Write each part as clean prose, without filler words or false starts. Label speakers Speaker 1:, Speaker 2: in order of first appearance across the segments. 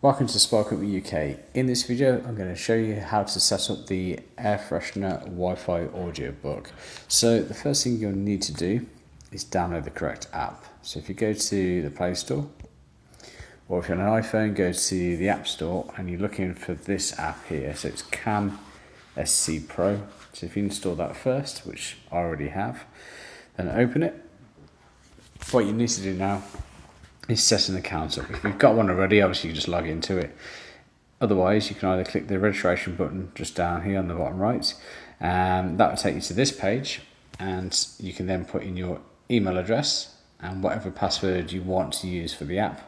Speaker 1: Welcome to Spark Company UK. In this video, I'm going to show you how to set up the air freshener Wi-Fi audio book. So the first thing you'll need to do is download the correct app. So if you go to the Play Store, or if you're on an iPhone, go to the App Store and you're looking for this app here. So it's CamSC Pro. So if you install that first, which I already have, then open it. What you need to do now is set an account up. If you've got one already, obviously you just log into it. Otherwise, you can either click the registration button just down here on the bottom right, and that will take you to this page, and you can then put in your email address and whatever password you want to use for the app.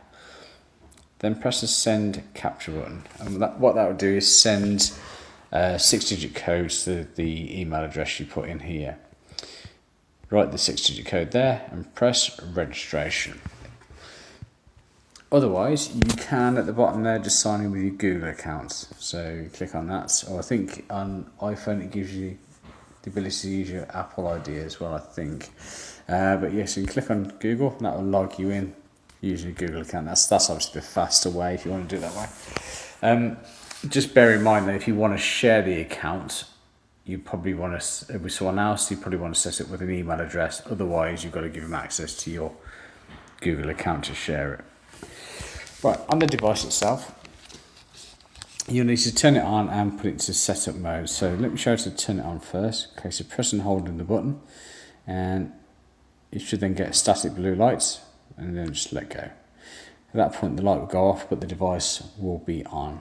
Speaker 1: Then press the send capture button, and what that will do is send a 6-digit code to the email address you put in here. Write the 6-digit code there and press registration. Otherwise, you can at the bottom there just sign in with your Google account. So click on that, or I think on iPhone it gives you the ability to use your Apple ID as well, I think. But yes, you can click on Google and that will log you in using a Google account. That's obviously the faster way if you want to do it that way. Just bear in mind that if you want to share the account, you probably want to, with someone else, you probably want to set it with an email address. Otherwise, you've got to give them access to your Google account to share it. Right, on the device itself, you'll need to turn it on and put it to setup mode. So let me show you how to turn it on first. Okay, so press and hold in the button, and you should then get static blue lights, and then just let go. At that point, the light will go off, but the device will be on.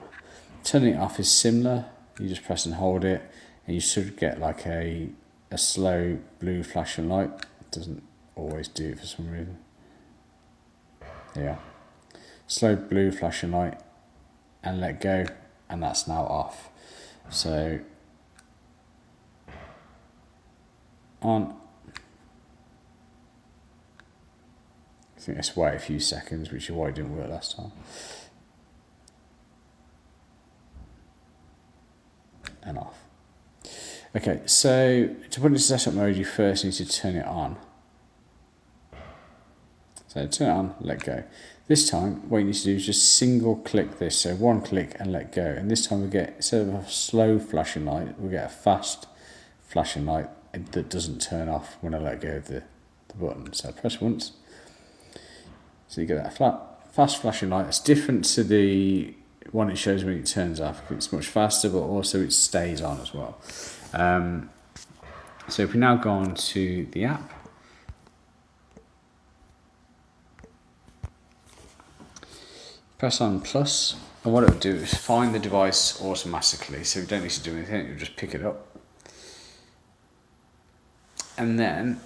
Speaker 1: Turning it off is similar. You just press and hold it, and you should get like a slow blue flashing light. It doesn't always do it for some reason. There you are. Slow blue flashing light, and let go, and that's now off. So on. I think let's wait a few seconds, which is why it didn't work last time. And off. Okay, so to put it into setup mode, you first need to turn it on. So turn it on, let go. This time, what you need to do is just single click this. So one click and let go. And this time we get, instead of a slow flashing light, we get a fast flashing light that doesn't turn off when I let go of the button. So press once. So you get that fast flashing light. It's different to the one it shows when it turns off. It's much faster, but also it stays on as well. So if we now go on to the app, press on plus, and what it will do is find the device automatically, so you don't need to do anything, you'll just pick it up. And then,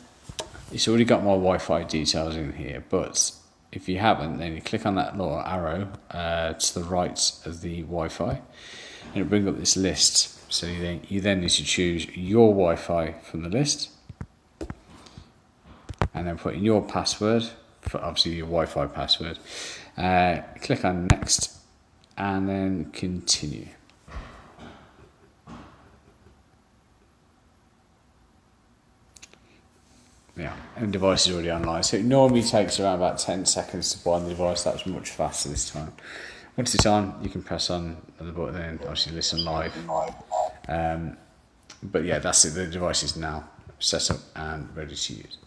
Speaker 1: it's already got my Wi-Fi details in here, but if you haven't, then you click on that little arrow to the right of the Wi-Fi, and it'll bring up this list. So you then need to choose your Wi-Fi from the list, and then put in your password, for obviously your Wi-Fi password. Click on next and then continue. Yeah, and the device is already online. So it normally takes around about 10 seconds to bind the device. That was much faster this time. Once it's on, you can press on the button and obviously listen live. But yeah, that's it. The device is now set up and ready to use.